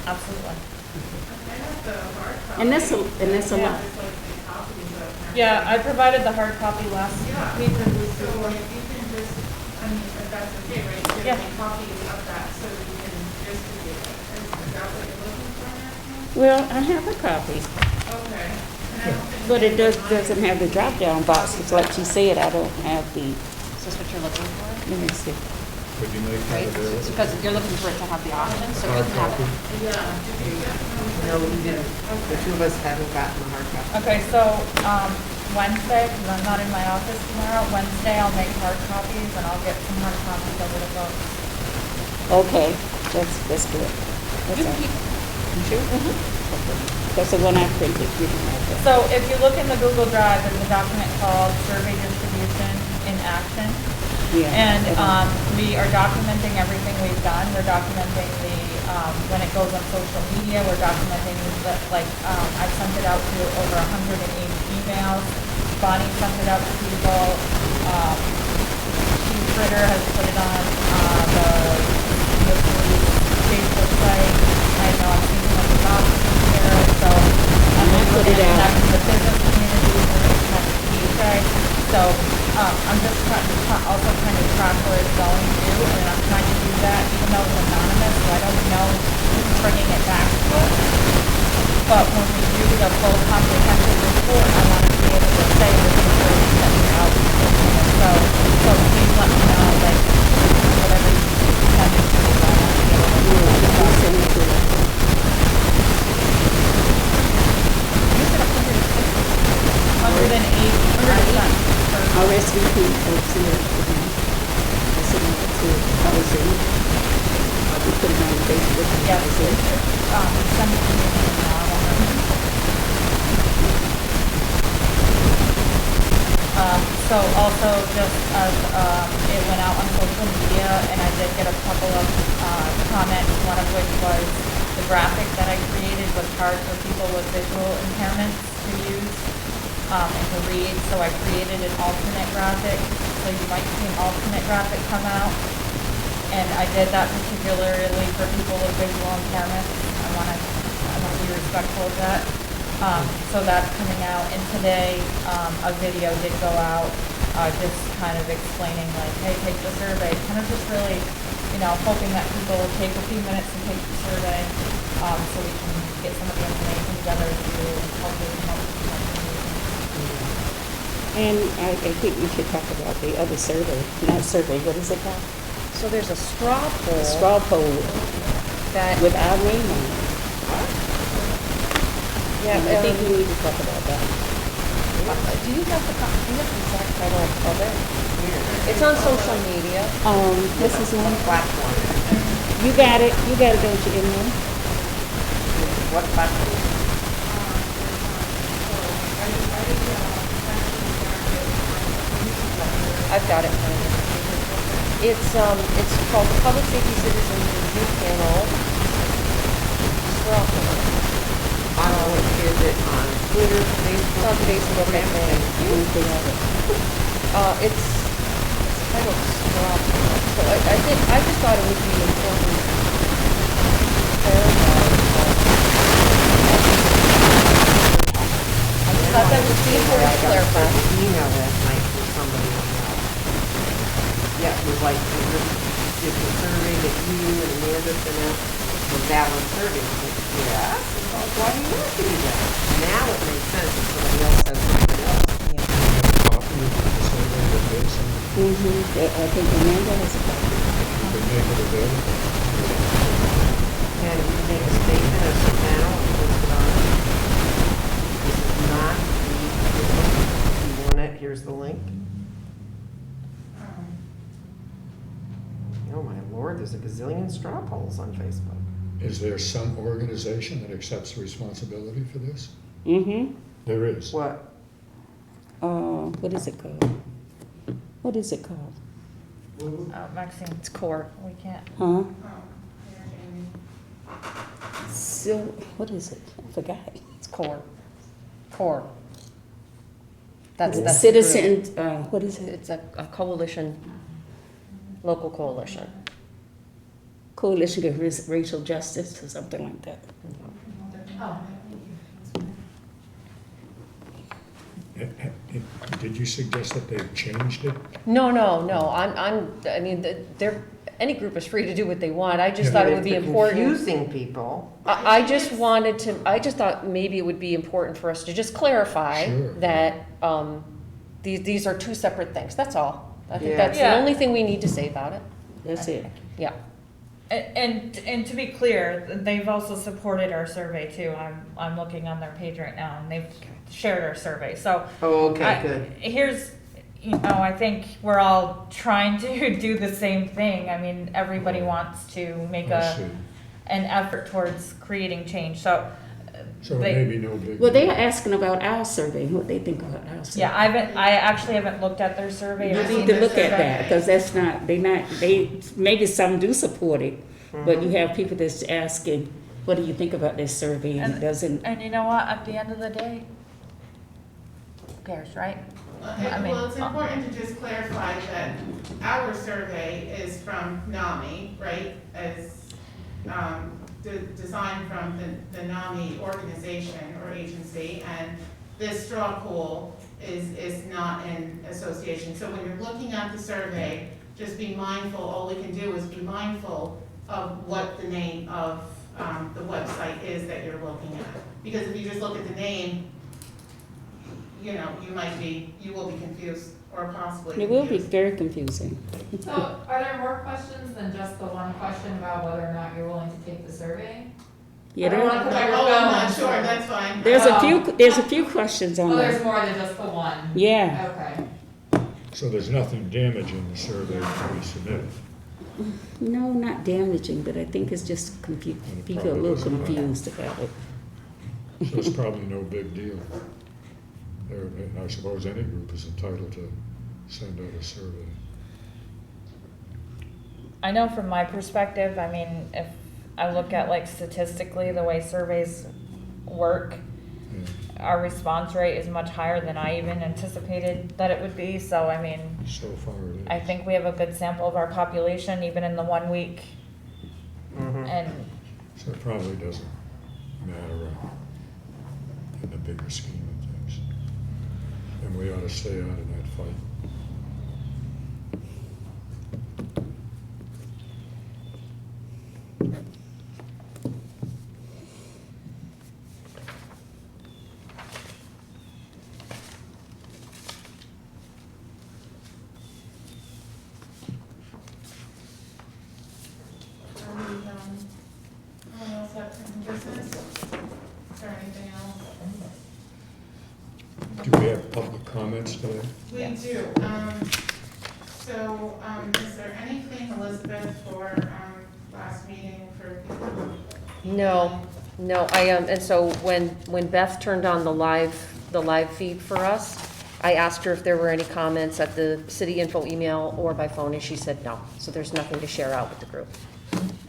Absolutely. I have the hard copy. And that's a lot. Yeah, just like the copies of. Yeah, I provided the hard copy last Yeah, week. so if you can just, I mean, if that's okay, right, Yeah. give me copies of that so that you can distribute it. Is that what you're looking for now? Well, I have a copy, Okay. And I don't think but it there's doesn't have the drop-down box. It's like she said, I don't have the, Is this what you're looking for? let me see. Would you make Right? that available? Because you're looking for it to have the option, so Hard we can have copy? it. Yeah. Did you get one? No, we didn't. The two of us haven't gotten the hard copy. Okay, so, Wednesday, because I'm not in my office tomorrow, Wednesday I'll make hard copies and I'll get some hard copies over to folks. Okay, that's good. That's You can all. keep it. You sure? That's the one I printed, you can have that. So if you look in the Google Drive, there's a document called Survey Distribution in Action. Yeah. And we are documenting everything we've done. We're documenting the, when it goes on social media, we're documenting the, like, I've sent it out to over 180 emails. Bonnie sent it out to people. Chief Ritter has put it on the Facebook site. I know I'm seeing some of the offices here, so I'm I put it out. connecting the business community, we're going to connect the PHA. So I'm just also trying to track where it's going to, and I'm trying to do that even though it's anonymous, so I don't know who's bringing it back to us. But when we do the full comprehensive report, I want to be able to say this is where we sent it out. So please let me know, like, whatever you send me to, I want to be able to do that. I'll send it to you. You said 150. 180. RSVP, oh, see it. I sent it to housing. We put it on Facebook. and Yes, housing. send it to me now, I won't remember. So also just as, it went out on social media and I did get a couple of, comments, one of which was the graphic that I created was hard for people with visual impairments to use, and to read, so I created an alternate graphic, so you might see an alternate graphic come out. And I did that particularly for people with visual impairments. I want to be respectful of that. So that's coming out, and today, a video did go out, just kind of explaining like, hey, take the survey, kind of just really, hoping that people will take a few minutes and take the survey, so we can get some of the information together to hopefully help the community. And I think we should talk about the other survey, not survey, what is it called? So there's a straw poll. The straw poll That, with our name on it. yeah, And I think we need to talk about that. do you have the exact title of it? It's on social media. This is one. Platform. You got it, don't you, Emily? what platform? I've got it. It's called the Public Safety Citizens Review Panel. Is it on Twitter, It's on Facebook? Facebook, I think. It's titled Straw Poll. So I think, I just thought it would be important to clarify. I just thought that would be important to clarify. Email last night from somebody on that. Yeah, it was like, is the survey that you and Amanda sent out a valid survey? I said, yes. Well, why do you want to do that? Now it makes sense if somebody else has something else. Copy of the survey that they sent, I think Amanda has a copy. you can make it available. And you make a statement as of now and post it on. This is not the, if you want it, here's the link. Oh my lord, there's a gazillion straw polls on Facebook. Is there some organization that accepts responsibility for this? Mm-hmm. There is. What? What is it called? What is it called? Maxine, It's core. we can't. Huh? Oh, here, Amy. So, what is it? I forgot. It's core. Core. That's the group. Citizen, what is it? It's a coalition, local coalition. Coalition of Racial Justice or something like that. Oh. Did you suggest that they've changed it? No. I mean, any group is free to do what they want. I just Yeah. thought it But would be if you're important. confusing people. I just thought maybe it would be important for us to just clarify Sure. that, these are two separate things. That's all. I think Yeah. that's the Yeah. only thing we need to say about it. That's it. Yeah. And to be clear, they've also supported our survey too. I'm looking on their page right now, and they've shared our survey. So Oh, okay, good. here's, I think we're all trying to do the same thing. I mean, everybody wants to make I see. an effort towards creating change. So So it they- may be no big. Well, they deal. are asking about our survey, what they think about our survey. yeah, I actually haven't looked at their survey. You or need seen to their look at survey. that, because that's not, maybe some do support it, but you have people that's asking, what do you think about this survey? And it doesn't, And you know what? At the end of the day, who cares, right? I mean, Well, it's important to just clarify that our survey is from NAMI, right? As designed from the NAMI organization or agency, and this straw poll is not an association. So when you're looking at the survey, just be mindful, all we can do is be mindful of what the name of the website is that you're looking at. Because if you just look at the name, you will be confused or possibly it will be confused. very confusing. So are there more questions than just the one question about whether or not you're willing to take the survey? Yeah, I don't there- wanna put my Oh, work I'm on, not so- sure, that's fine. there's a few questions on Oh, there's there. more than just the one? Yeah, Okay. So there's nothing damaging the survey that we submitted. no, not damaging, but I think it's just people are a little confused about it. So it's probably no big deal. I suppose any group is entitled to send out a survey. I know from my perspective, I mean, if I look at like statistically the way surveys work, Yeah. our response rate is much higher than I even anticipated that it would be. So, I mean, So far it is. I think we have a good sample of our population, even in the 1 week. Mhm. And So it probably doesn't matter in the bigger scheme of things. And we ought to stay out of that fight. Anyone else have some business? Is there anything else? Do we have public comments today? We do, so, is there anything, Elizabeth, for, last meeting for people? No, No, and so when Beth turned on the live feed for us, I asked her if there were any comments at the city info email or by phone, and she said no. So there's nothing to share out with the group.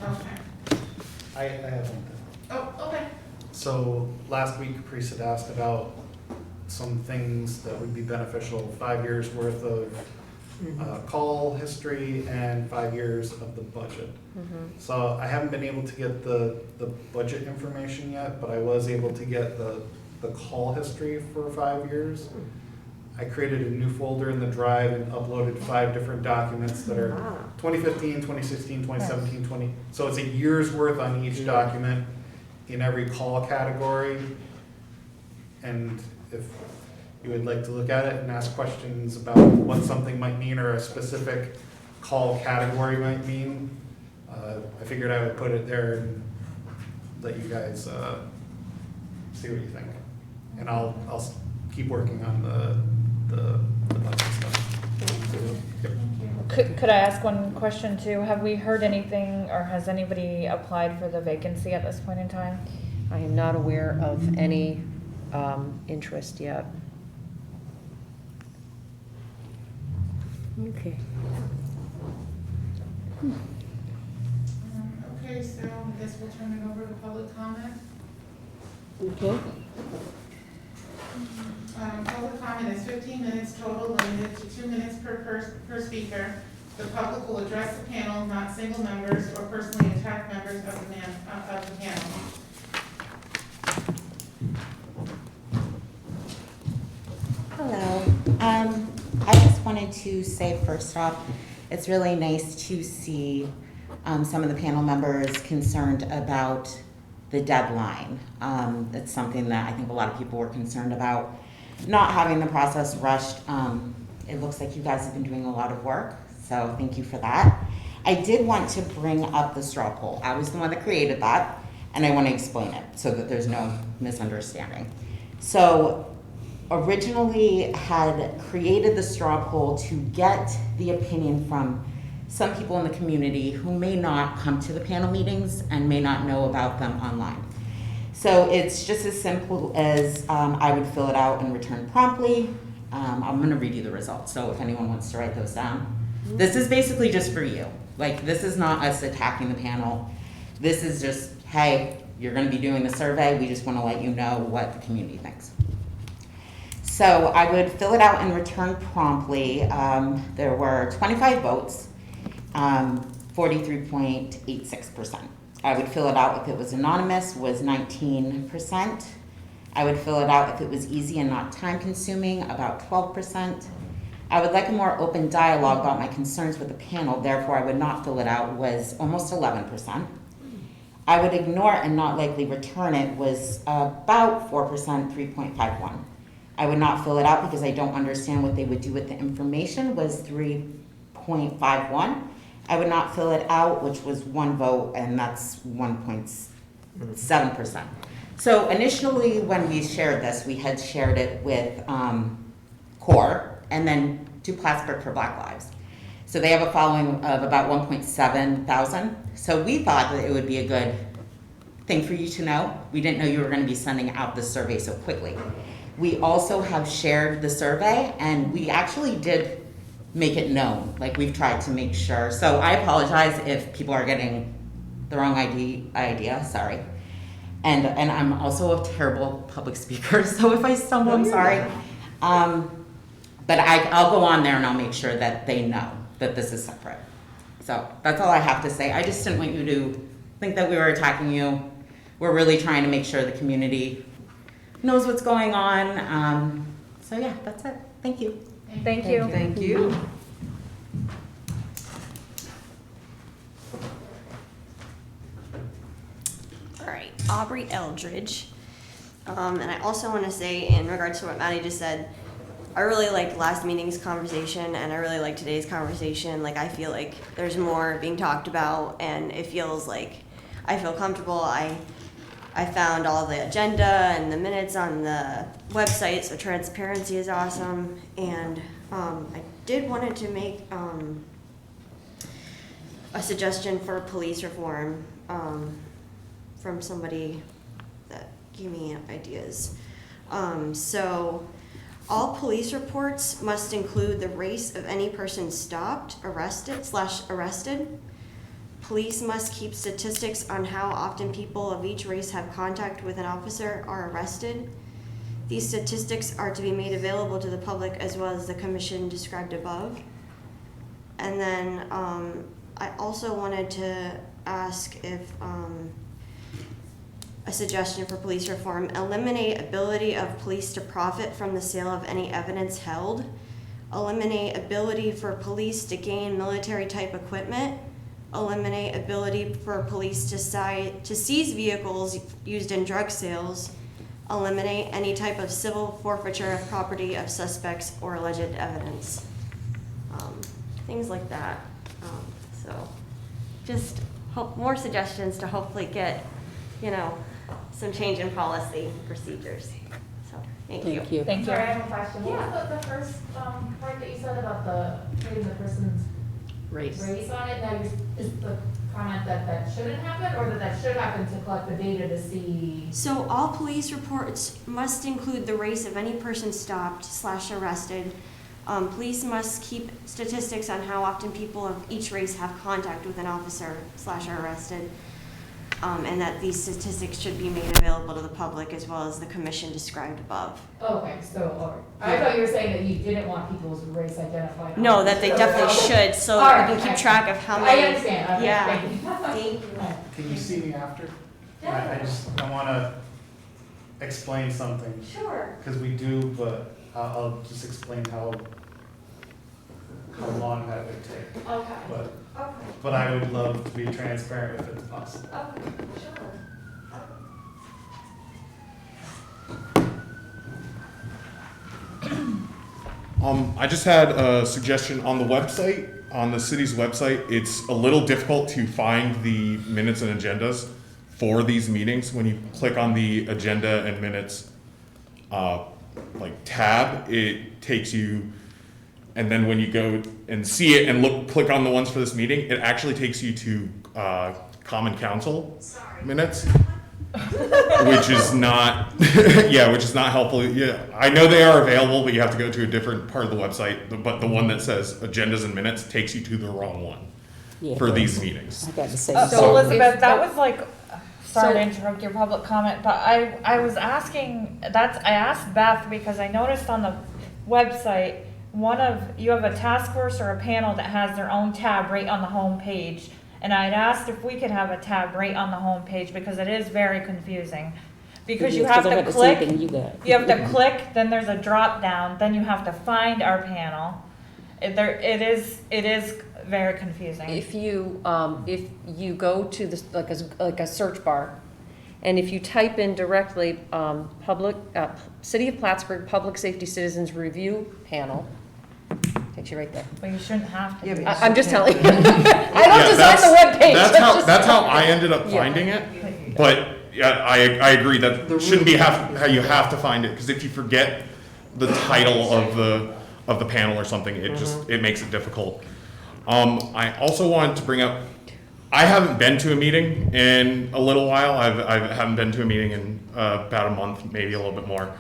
Okay. I have one thing. Oh, okay. So last week, Priest had asked about some things that would be beneficial, 5 years worth of call history and 5 years of the budget. So I haven't been able to get the budget information yet, but I was able to get the call history for 5 years. I created a new folder in the drive and uploaded 5 different documents that are 2015, 2016, 2017, 20. So it's a year's worth on each document in every call category. And if you would like to look at it and ask questions about what something might mean or a specific call category might mean, I figured I would put it there and let you guys see what you think. And I'll keep working on the budget stuff. Yep. Could I ask one question too? Have we heard anything, or has anybody applied for the vacancy at this point in time? I am not aware of any interest yet. Okay. Okay, so I guess we'll turn it over to public comment. Okay. Public comment is 15 minutes total, limited to 2 minutes per speaker. The public will address the panel, not single members or personally attack members of the panel. Hello. I just wanted to say first off, it's really nice to see some of the panel members concerned about the deadline. It's something that I think a lot of people were concerned about, not having the process rushed. It looks like you guys have been doing a lot of work, so thank you for that. I did want to bring up the straw poll. I was the one that created that, and I want to explain it so that there's no misunderstanding. So originally had created the straw poll to get the opinion from some people in the community who may not come to the panel meetings and may not know about them online. So it's just as simple as I would fill it out and return promptly. I'm gonna read you the results, so if anyone wants to write those down. This is basically just for you. Like, this is not us attacking the panel. This is just, hey, you're gonna be doing the survey. We just wanna let you know what the community thinks. So I would fill it out and return promptly. There were 25 votes, 43.86%. I would fill it out if it was anonymous, was 19%. I would fill it out if it was easy and not time consuming, about 12%. I would like a more open dialogue about my concerns with the panel, therefore I would not fill it out, was almost 11%. I would ignore and not likely return it, was about 4%, 3.51. I would not fill it out because I don't understand what they would do with the information, was 3.51. I would not fill it out, which was 1 vote, and that's 1.7%. So initially, when we shared this, we had shared it with CORE and then to Plattsburgh for Black Lives. So they have a following of about 1.7 thousand. So we thought that it would be a good thing for you to know. We didn't know you were going to be sending out the survey so quickly. We also have shared the survey, and we actually did make it known. Like, we've tried to make sure. So I apologize if people are getting the wrong idea, sorry. And I'm also a terrible public speaker, so if I stumble, I'm sorry. But I'll go on there and I'll make sure that they know that this is separate. So that's all I have to say. I just didn't want you to think that we were attacking you. We're really trying to make sure the community knows what's going on. So yeah, that's it. Thank you. Thank you. Thank you. All right, Aubrey Eldridge. And I also want to say, in regards to what Maddie just said, I really liked last meeting's conversation, and I really like today's conversation. Like, I feel like there's more being talked about, and it feels like I feel comfortable. I found all the agenda and the minutes on the website, so transparency is awesome. And I did wanted to make a suggestion for police reform from somebody that gave me ideas. So all police reports must include the race of any person stopped, arrested. Police must keep statistics on how often people of each race have contact with an officer or arrested. These statistics are to be made available to the public as well as the commission described above. And then I also wanted to ask if a suggestion for police reform: eliminate ability of police to profit from the sale of any evidence held. Eliminate ability for police to gain military type equipment. Eliminate ability for police to seize vehicles used in drug sales. Eliminate any type of civil forfeiture of property of suspects or alleged evidence. Things like that. So just more suggestions to hopefully get, some change in policy procedures. So, thank you. Thank you. Thank you. Sorry, I have a question. What was the first part that you said about putting the person's Race. race on it? Now, is the comment that shouldn't happen, or that should happen to collect the data to see? So all police reports must include the race of any person stopped / arrested. Police must keep statistics on how often people of each race have contact with an officer / are arrested. And that these statistics should be made available to the public as well as the commission described above. Okay, so, I thought you were saying that you didn't want people's race identified. No, that they definitely should, so All right, we can keep okay. track of how many. I understand, okay, Yeah. thank you. Thank you. Can you see me after? I want to explain something, Sure. because we do, but I'll just explain how long that would take. Okay. But I would love to be transparent if it's possible. Okay, sure. I just had a suggestion on the website, on the city's website. It's a little difficult to find the minutes and agendas for these meetings. When you click on the agenda and minutes tab, it takes you, and then when you go and see it and click on the ones for this meeting, it actually takes you to Common Council minutes. Which is not, which is not helpful. Yeah, I know they are available, but you have to go to a different part of the website. But the one that says agendas and minutes takes you to the wrong one Yeah. for these meetings. I got to say. So So Elizabeth, if- that was like, sorry to So- interrupt your public comment, but I was asking, I asked Beth because I noticed on the website, you have a task force or a panel that has their own tab right on the home page. And I'd asked if we could have a tab right on the home page because it is very confusing. Because you Yes, have 'cause I to got the same click, thing you got. you have to click, then there's a drop down, then you have to find our panel. It is very confusing. If you go to this, like a search bar, and if you type in directly, City of Plattsburgh Public Safety Citizens Review Panel, takes you right there. But you shouldn't have to. Yeah, do but that. I'm just telling you. I don't Yeah, design the webpage. That's how I ended up Yeah. finding it. But yeah, I agree that shouldn't be how you have to find it, because if you forget the title of the panel or something, it makes it difficult. I also wanted to bring up, I haven't been to a meeting in a little while. I haven't been to a meeting in about a month, maybe a little bit more.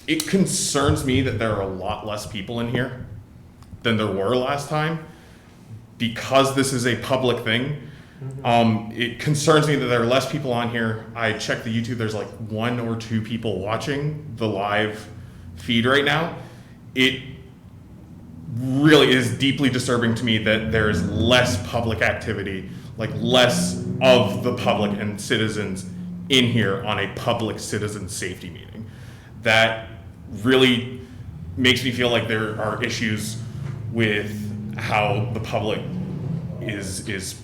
It concerns me that there are a lot less people in here than there were last time, because this is a public thing. It concerns me that there are less people on here. I checked the YouTube, there's like 1 or 2 people watching the live feed right now. It really is deeply disturbing to me that there is less public activity, like less of the public and citizens in here on a public citizen safety meeting. That really makes me feel like there are issues with how the public is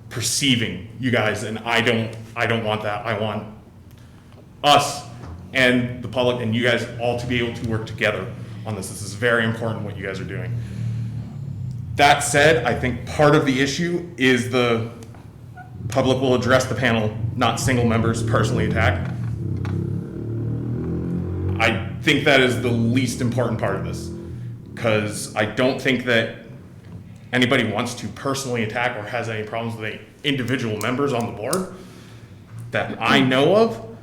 perceiving you guys, and I don't want that. I want us and the public and you guys all to be able to work together on this. This is very important what you guys are doing. That said, I think part of the issue is the public will address the panel, not single members personally attacked. I think that is the least important part of this, because I don't think that anybody wants to personally attack or has any problems with any individual members on the board that I know of.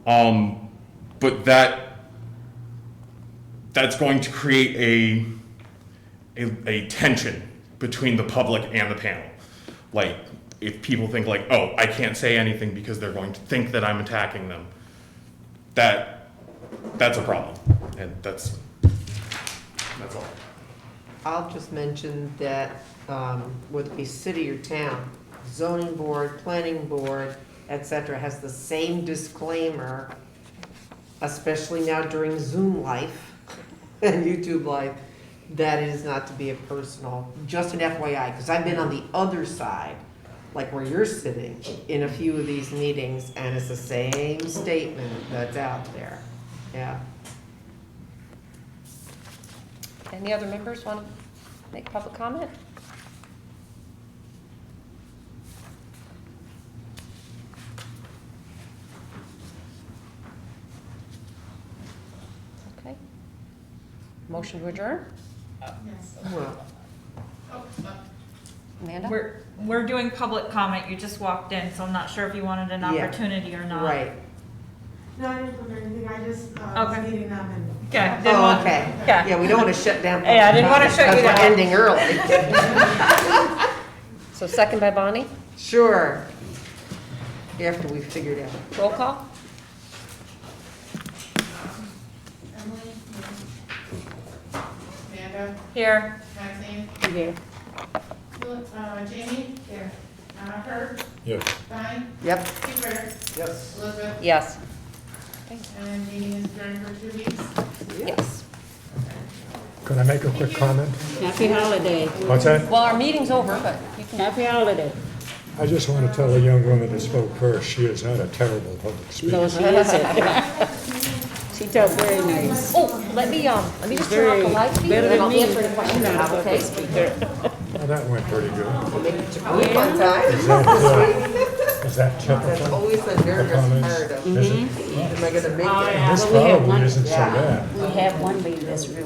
But that's going to create a tension between the public and the panel. Like, if people think like, oh, I can't say anything because they're going to think that I'm attacking them, that's a problem, and that's all. I'll just mention that, whether it be city or town, zoning board, planning board, et cetera, has the same disclaimer, especially now during Zoom life and YouTube life, that it is not to be a personal, just an FYI, because I've been on the other side, like where you're sitting, in a few of these meetings, and it's the same statement that's out there, yeah. Any other members want to make public comment? Okay. Motion to adjourn? Yes. Well, Oh, Amanda? We're doing public comment, you just walked in, so I'm not sure if you wanted an Yeah. opportunity or not. right. No, I didn't put anything, I just, Okay. was meeting them and. Okay, didn't want- Okay, Okay. yeah, we don't want to shut down. Yeah, I didn't wanna shut you because down. we're ending early. So second by Bonnie, Sure. After we figured out. roll call? Emily? Amanda? Here. Maxine? Yeah. Jamie? Here. Herb? Yes. Donnie? Yep. Peter? Yes. Elizabeth? Yes. And meeting is adjourned for 2 weeks. Yes. Could I make a quick comment? Happy holiday. What's that? Well, our meeting's over, but you can. Happy holiday. I just want to tell the young woman that spoke first, she is not a terrible public speaker. No, she isn't. She talked very nice. Oh, let me just turn off the light, please, Better and then than I'll me. answer the question I'm you not have, a okay? public speaker. Well, that went pretty good. One time. Is that typical? That's always the nervous comments? part of, Is it? am I gonna make it? This Well, we have probably one- isn't so yeah. bad. We have one lady that's really